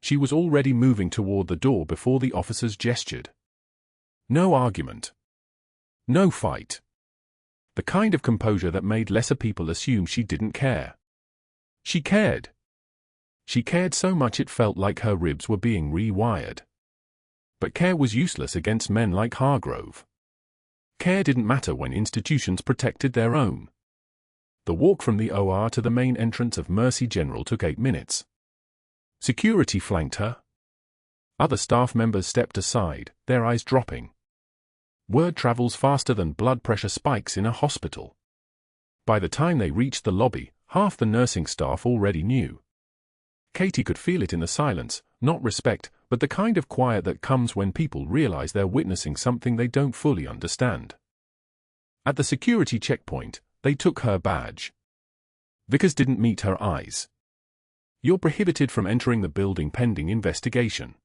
She was already moving toward the door before the officers gestured. No argument. No fight. The kind of composure that made lesser people assume she didn't care. She cared. She cared so much it felt like her ribs were being rewired. But care was useless against men like Hargrove. Care didn't matter when institutions protected their own. The walk from the OR to the main entrance of Mercy General took 8 minutes. Security flanked her. Other staff members stepped aside, their eyes dropping. Word travels faster than blood pressure spikes in a hospital. By the time they reached the lobby, half the nursing staff already knew. Katie could feel it in the silence, not respect, but the kind of quiet that comes when people realize they're witnessing something they don't fully understand. At the security checkpoint, they took her badge. Vickers didn't meet her eyes. "You're prohibited from entering the building pending investigation."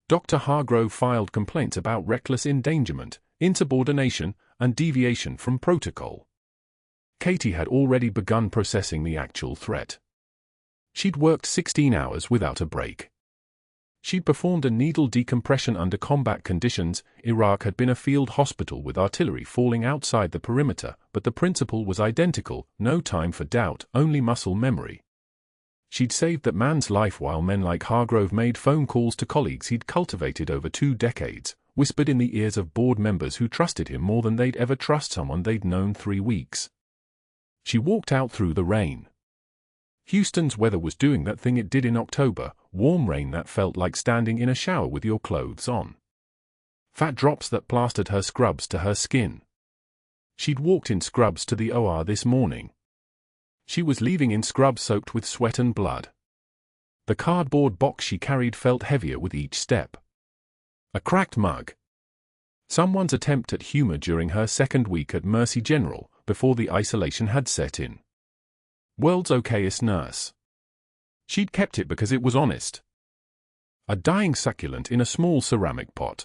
Dr. Hargrove filed complaints about reckless endangerment, insubordination, and deviation from protocol. Katie had already begun processing the actual threat. She'd worked 16 hours without a break. She'd performed a needle decompression under combat conditions. Iraq had been a field hospital with artillery falling outside the perimeter, but the principle was identical: no time for doubt, only muscle memory. She'd saved that man's life while men like Hargrove made phone calls to colleagues he'd cultivated over 2 decades, whispered in the ears of board members who trusted him more than they'd ever trust someone they'd known 3 weeks. She walked out through the rain. Houston's weather was doing that thing it did in October, warm rain that felt like standing in a shower with your clothes on. Fat drops that plastered her scrubs to her skin. She'd walked in scrubs to the OR this morning. She was leaving in scrubs soaked with sweat and blood. The cardboard box she carried felt heavier with each step. A cracked mug. Someone's attempt at humor during her second week at Mercy General, before the isolation had set in. World's okayest nurse. She'd kept it because it was honest. A dying succulent in a small ceramic pot.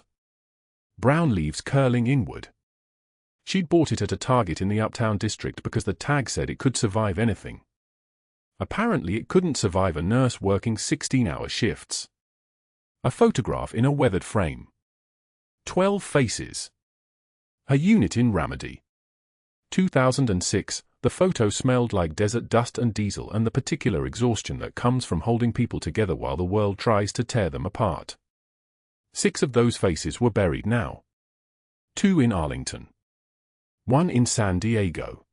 Brown leaves curling inward. She'd bought it at a Target in the Uptown district because the tag said it could survive anything. Apparently it couldn't survive a nurse working 16-hour shifts. A photograph in a weathered frame. 12 faces. A unit in Ramadi. 2006, the photo smelled like desert dust and diesel and the particular exhaustion that comes from holding people together while the world tries to tear them apart. 6 of those faces were buried now. 2 in Arlington. 1 in San Diego.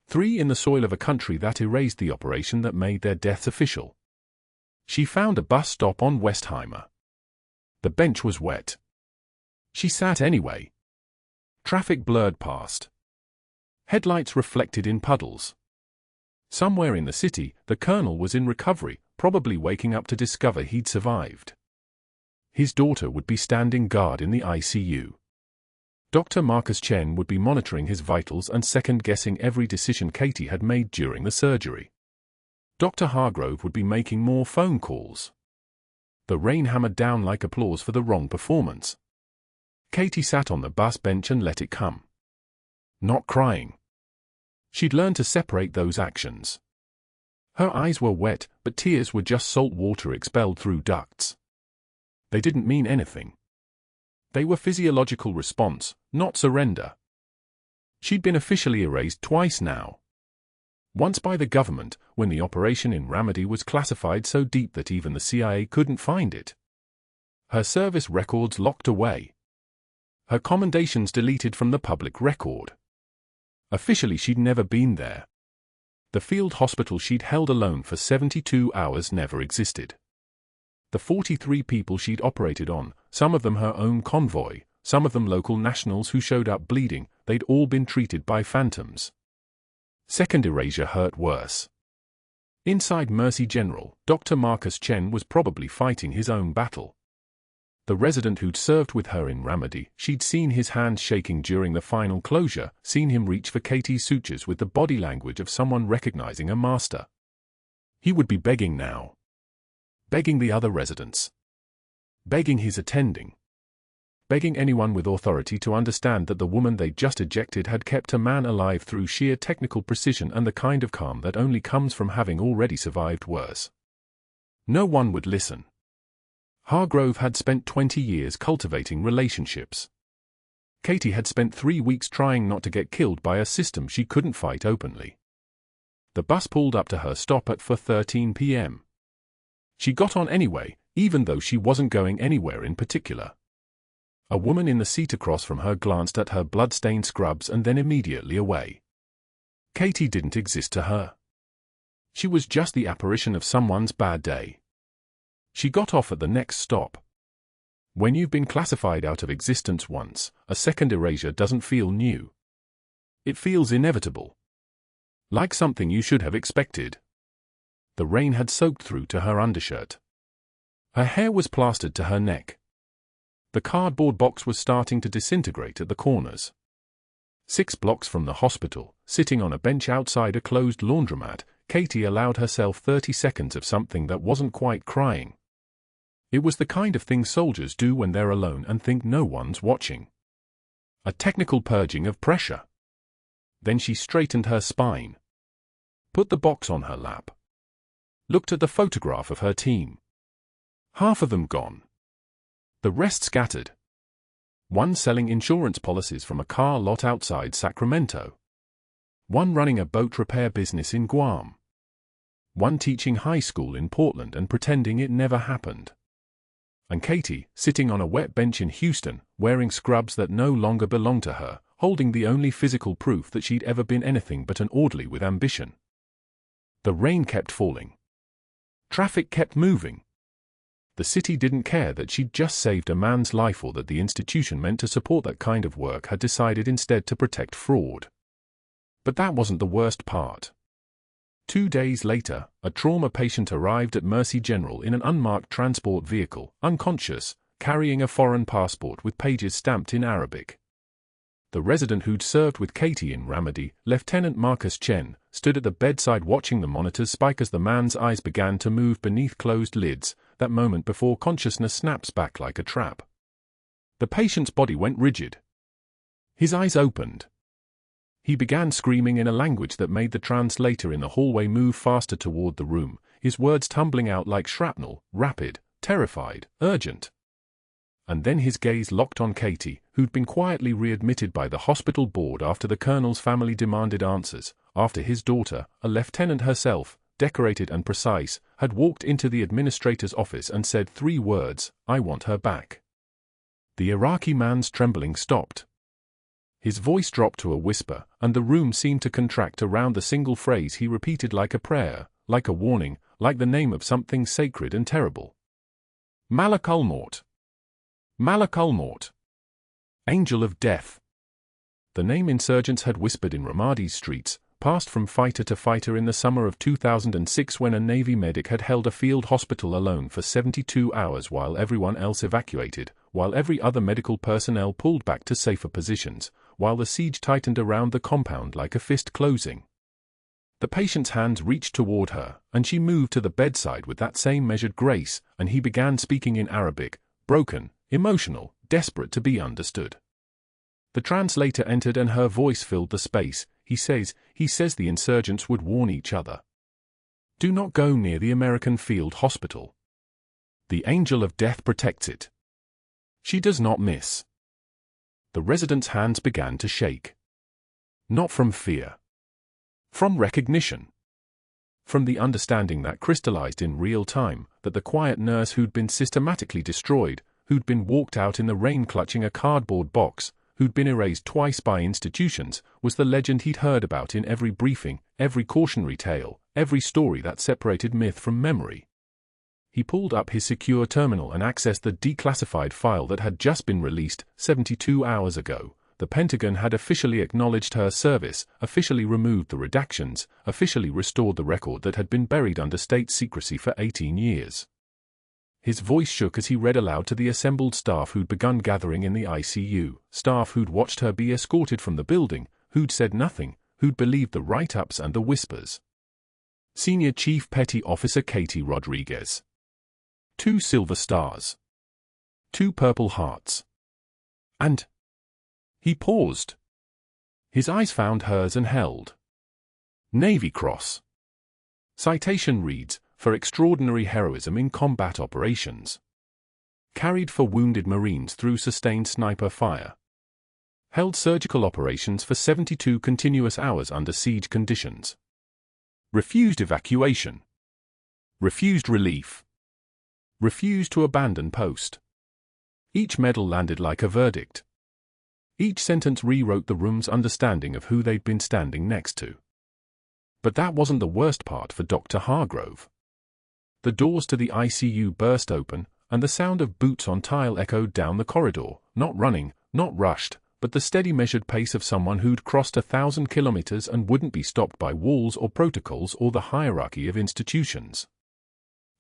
3 in the soil of a country that erased the operation that made their deaths official. She found a bus stop on Westheimer. The bench was wet. She sat anyway. Traffic blurred past. Headlights reflected in puddles. Somewhere in the city, the colonel was in recovery, probably waking up to discover he'd survived. His daughter would be standing guard in the ICU. Dr. Marcus Chen would be monitoring his vitals and second-guessing every decision Katie had made during the surgery. Dr. Hargrove would be making more phone calls. The rain hammered down like applause for the wrong performance. Katie sat on the bus bench and let it come. Not crying. She'd learned to separate those actions. Her eyes were wet, but tears were just salt water expelled through ducts. They didn't mean anything. They were physiological response, not surrender. She'd been officially erased twice now. Once by the government, when the operation in Ramadi was classified so deep that even the CIA couldn't find it. Her service records locked away. Her commendations deleted from the public record. Officially she'd never been there. The field hospital she'd held alone for 72 hours never existed. The 43 people she'd operated on, some of them her own convoy, some of them local nationals who showed up bleeding, they'd all been treated by phantoms. Second erasure hurt worse. Inside Mercy General, Dr. Marcus Chen was probably fighting his own battle. The resident who'd served with her in Ramadi, she'd seen his hands shaking during the final closure, seen him reach for Katie's sutures with the body language of someone recognizing a master. He would be begging now. Begging the other residents. Begging his attending. Begging anyone with authority to understand that the woman they'd just ejected had kept a man alive through sheer technical precision and the kind of calm that only comes from having already survived worse. No one would listen. Hargrove had spent 20 years cultivating relationships. Katie had spent 3 weeks trying not to get killed by a system she couldn't fight openly. The bus pulled up to her stop at 4:13 p.m. She got on anyway, even though she wasn't going anywhere in particular. A woman in the seat across from her glanced at her blood-stained scrubs and then immediately away. Katie didn't exist to her. She was just the apparition of someone's bad day. She got off at the next stop. When you've been classified out of existence once, a second erasure doesn't feel new. It feels inevitable. Like something you should have expected. The rain had soaked through to her undershirt. Her hair was plastered to her neck. The cardboard box was starting to disintegrate at the corners. 6 blocks from the hospital, sitting on a bench outside a closed laundromat, Katie allowed herself 30 seconds of something that wasn't quite crying. It was the kind of thing soldiers do when they're alone and think no one's watching. A technical purging of pressure. Then she straightened her spine. Put the box on her lap. Looked at the photograph of her team. Half of them gone. The rest scattered. One selling insurance policies from a car lot outside Sacramento. One running a boat repair business in Guam. One teaching high school in Portland and pretending it never happened. And Katie, sitting on a wet bench in Houston, wearing scrubs that no longer belonged to her, holding the only physical proof that she'd ever been anything but an orderly with ambition. The rain kept falling. Traffic kept moving. The city didn't care that she'd just saved a man's life or that the institution meant to support that kind of work had decided instead to protect fraud. But that wasn't the worst part. 2 days later, a trauma patient arrived at Mercy General in an unmarked transport vehicle, unconscious, carrying a foreign passport with pages stamped in Arabic. The resident who'd served with Katie in Ramadi, Lieutenant Marcus Chen, stood at the bedside watching the monitors spike as the man's eyes began to move beneath closed lids, that moment before consciousness snaps back like a trap. The patient's body went rigid. His eyes opened. He began screaming in a language that made the translator in the hallway move faster toward the room, his words tumbling out like shrapnel, rapid, terrified, urgent. And then his gaze locked on Katie, who'd been quietly readmitted by the hospital board after the colonel's family demanded answers, after his daughter, a lieutenant herself, decorated and precise, had walked into the administrator's office and said 3 words, "I want her back." The Iraqi man's trembling stopped. His voice dropped to a whisper, and the room seemed to contract around the single phrase he repeated like a prayer, like a warning, like the name of something sacred and terrible. Malak al-Maut. Malak al-Maut. Angel of Death. The name insurgents had whispered in Ramadi's streets, passed from fighter to fighter in the summer of 2006 when a Navy medic had held a field hospital alone for 72 hours while everyone else evacuated, while every other medical personnel pulled back to safer positions, while the siege tightened around the compound like a fist closing. The patient's hands reached toward her, and she moved to the bedside with that same measured grace, and he began speaking in Arabic, broken, emotional, desperate to be understood. The translator entered and her voice filled the space. He says the insurgents would warn each other. Do not go near the American field hospital. The angel of death protects it. She does not miss. The resident's hands began to shake. Not from fear. From recognition. From the understanding that crystallized in real time, that the quiet nurse who'd been systematically destroyed, who'd been walked out in the rain clutching a cardboard box, who'd been erased twice by institutions, was the legend he'd heard about in every briefing, every cautionary tale, every story that separated myth from memory. He pulled up his secure terminal and accessed the declassified file that had just been released 72 hours ago. The Pentagon had officially acknowledged her service, officially removed the redactions, officially restored the record that had been buried under state secrecy for 18 years. His voice shook as he read aloud to the assembled staff who'd begun gathering in the ICU, staff who'd watched her be escorted from the building, who'd said nothing, who'd believed the write-ups and the whispers. Senior Chief Petty Officer Katie Rodriguez. 2 silver stars. 2 purple hearts. And... He paused. His eyes found hers and held. Navy Cross. Citation reads, for extraordinary heroism in combat operations. Carried for wounded Marines through sustained sniper fire. Held surgical operations for 72 continuous hours under siege conditions. Refused evacuation. Refused relief. Refused to abandon post. Each medal landed like a verdict. Each sentence rewrote the room's understanding of who they'd been standing next to. But that wasn't the worst part for Dr. Hargrove. The doors to the ICU burst open, and the sound of boots on tile echoed down the corridor, not running, not rushed, but the steady measured pace of someone who'd crossed 1,000 kilometers and wouldn't be stopped by walls or protocols or the hierarchy of institutions.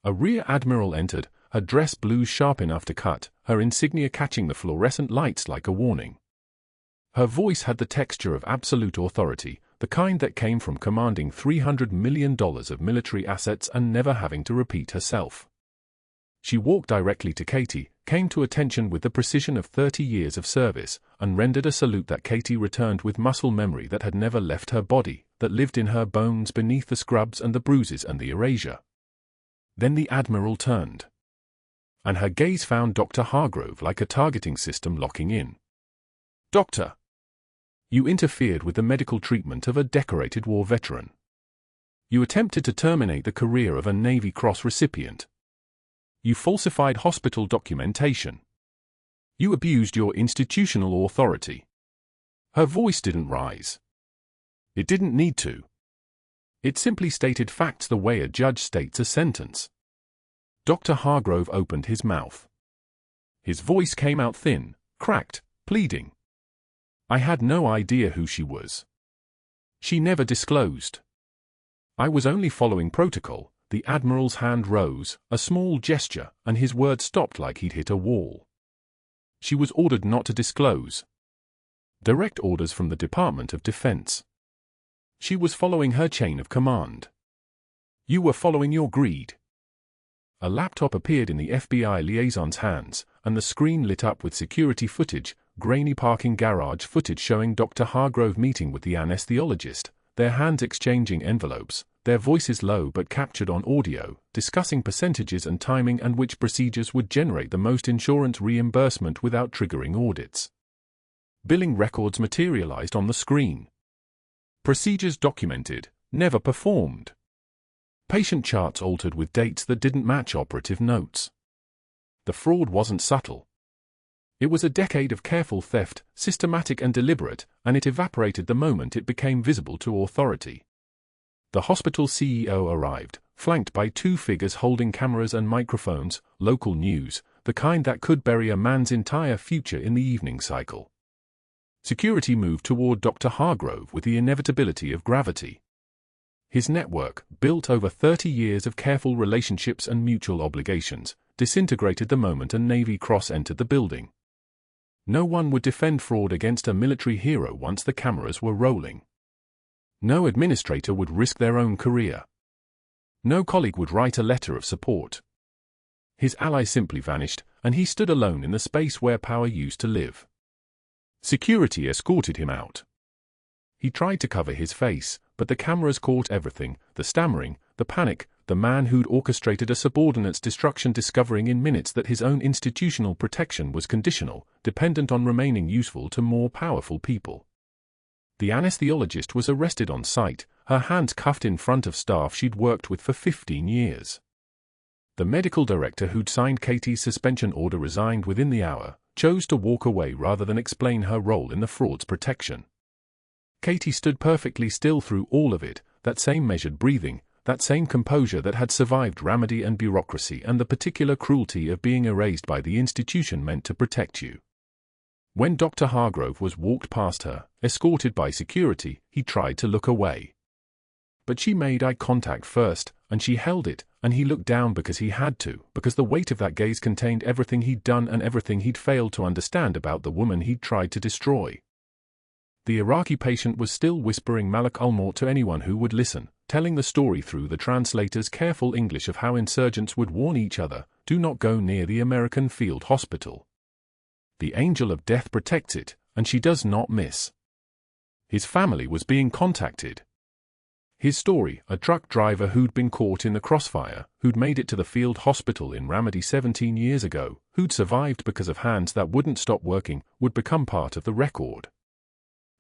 A rear admiral entered, her dress blues sharp enough to cut, her insignia catching the fluorescent lights like a warning. Her voice had the texture of absolute authority, the kind that came from commanding $300 million of military assets and never having to repeat herself. She walked directly to Katie, came to attention with the precision of 30 years of service, and rendered a salute that Katie returned with muscle memory that had never left her body, that lived in her bones beneath the scrubs and the bruises and the erasure. Then the Admiral turned. And her gaze found Dr. Hargrove like a targeting system locking in. Doctor, you interfered with the medical treatment of a decorated war veteran. You attempted to terminate the career of a Navy Cross recipient. You falsified hospital documentation. You abused your institutional authority. Her voice didn't rise. It didn't need to. It simply stated facts the way a judge states a sentence. Dr. Hargrove opened his mouth. His voice came out thin, cracked, pleading. I had no idea who she was. She never disclosed. I was only following protocol. The Admiral's hand rose, a small gesture, and his words stopped like he'd hit a wall. She was ordered not to disclose. Direct orders from the Department of Defense. She was following her chain of command. You were following your greed. A laptop appeared in the FBI liaison's hands, and the screen lit up with security footage, grainy parking garage footage showing Dr. Hargrove meeting with the anesthesiologist, their hands exchanging envelopes, their voices low but captured on audio, discussing percentages and timing and which procedures would generate the most insurance reimbursement without triggering audits. Billing records materialized on the screen. Procedures documented, never performed. Patient charts altered with dates that didn't match operative notes. The fraud wasn't subtle. It was a decade of careful theft, systematic and deliberate, and it evaporated the moment it became visible to authority. The hospital CEO arrived, flanked by two figures holding cameras and microphones, local news, the kind that could bury a man's entire future in the evening cycle. Security moved toward Dr. Hargrove with the inevitability of gravity. His network, built over 30 years of careful relationships and mutual obligations, disintegrated the moment a Navy Cross entered the building. No one would defend fraud against a military hero once the cameras were rolling. No administrator would risk their own career. No colleague would write a letter of support. His ally simply vanished, and he stood alone in the space where power used to live. Security escorted him out. He tried to cover his face, but the cameras caught everything, the stammering, the panic, the man who'd orchestrated a subordinate's destruction discovering in minutes that his own institutional protection was conditional, dependent on remaining useful to more powerful people. The anesthesiologist was arrested on sight, her hands cuffed in front of staff she'd worked with for 15 years. The medical director who'd signed Katie's suspension order resigned within the hour, chose to walk away rather than explain her role in the fraud's protection. Katie stood perfectly still through all of it, that same measured breathing, that same composure that had survived remedy and bureaucracy and the particular cruelty of being erased by the institution meant to protect you. When Dr. Hargrove was walked past her, escorted by security, he tried to look away. But she made eye contact first, and she held it, and he looked down because he had to, because the weight of that gaze contained everything he'd done and everything he'd failed to understand about the woman he'd tried to destroy. The Iraqi patient was still whispering Malak al-Maut to anyone who would listen, telling the story through the translator's careful English of how insurgents would warn each other, do not go near the American field hospital. The angel of death protects it, and she does not miss. His family was being contacted. His story, a truck driver who'd been caught in the crossfire, who'd made it to the field hospital in Ramadi 17 years ago, who'd survived because of hands that wouldn't stop working, would become part of the record.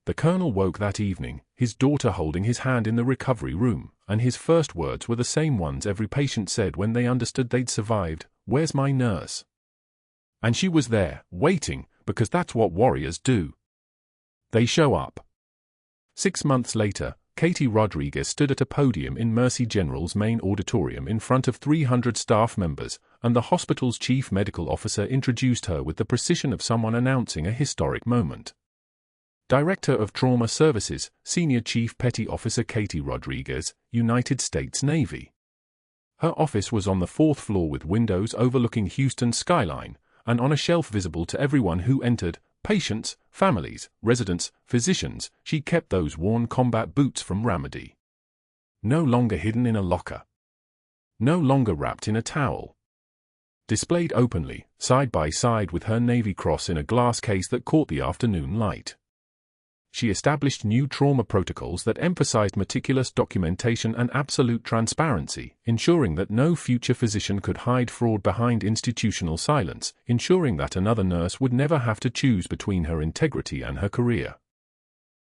The colonel woke that evening, his daughter holding his hand in the recovery room, and his first words were the same ones every patient said when they understood they'd survived, "Where's my nurse?" And she was there, waiting, because that's what warriors do. They show up. 6 months later, Katie Rodriguez stood at a podium in Mercy General's main auditorium in front of 300 staff members, and the hospital's chief medical officer introduced her with the precision of someone announcing a historic moment. Director of Trauma Services, Senior Chief Petty Officer Katie Rodriguez, United States Navy. Her office was on the 4th floor with windows overlooking Houston's skyline, and on a shelf visible to everyone who entered, patients, families, residents, physicians, she kept those worn combat boots from Ramadi. No longer hidden in a locker. No longer wrapped in a towel. Displayed openly, side by side with her Navy Cross in a glass case that caught the afternoon light. She established new trauma protocols that emphasized meticulous documentation and absolute transparency, ensuring that no future physician could hide fraud behind institutional silence, ensuring that another nurse would never have to choose between her integrity and her career.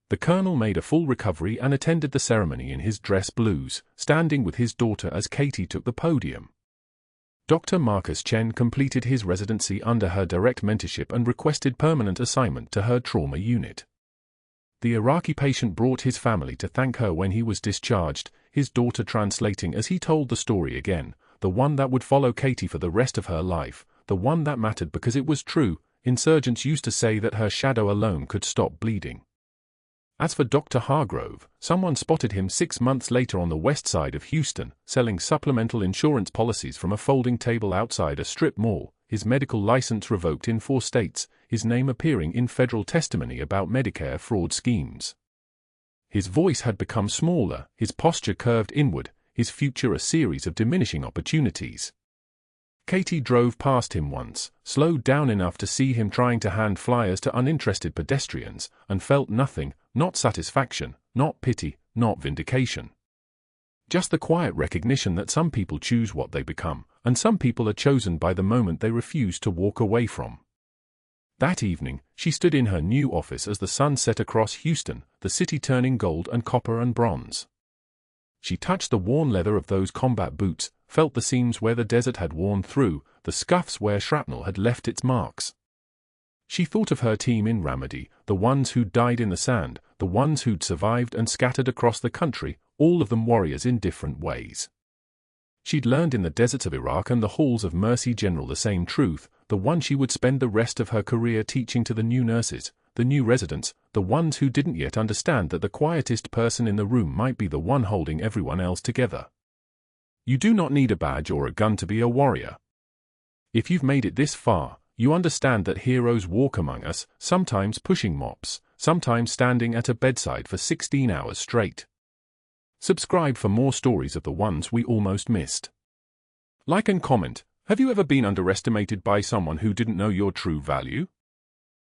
The colonel made a full recovery and attended the ceremony in his dress blues, standing with his daughter as Katie took the podium. Dr. Marcus Chen completed his residency under her direct mentorship and requested permanent assignment to her trauma unit. The Iraqi patient brought his family to thank her when he was discharged, his daughter translating as he told the story again, the one that would follow Katie for the rest of her life, the one that mattered because it was true. Insurgents used to say that her shadow alone could stop bleeding. As for Dr. Hargrove, someone spotted him 6 months later on the west side of Houston, selling supplemental insurance policies from a folding table outside a strip mall, his medical license revoked in 4 states, his name appearing in federal testimony about Medicare fraud schemes. His voice had become smaller, his posture curved inward, his future a series of diminishing opportunities. Katie drove past him once, slowed down enough to see him trying to hand flyers to uninterested pedestrians, and felt nothing, not satisfaction, not pity, not vindication. Just the quiet recognition that some people choose what they become, and some people are chosen by the moment they refuse to walk away from. That evening, she stood in her new office as the sun set across Houston, the city turning gold and copper and bronze. She touched the worn leather of those combat boots, felt the seams where the desert had worn through, the scuffs where shrapnel had left its marks. She thought of her team in Ramadi, the ones who'd died in the sand, the ones who'd survived and scattered across the country, all of them warriors in different ways. She'd learned in the deserts of Iraq and the halls of Mercy General the same truth, the one she would spend the rest of her career teaching to the new nurses, the new residents, the ones who didn't yet understand that the quietest person in the room might be the one holding everyone else together. You do not need a badge or a gun to be a warrior. If you've made it this far, you understand that heroes walk among us, sometimes pushing mops, sometimes standing at a bedside for 16 hours straight. Subscribe for more stories of the ones we almost missed. Like and comment. Have you ever been underestimated by someone who didn't know your true value?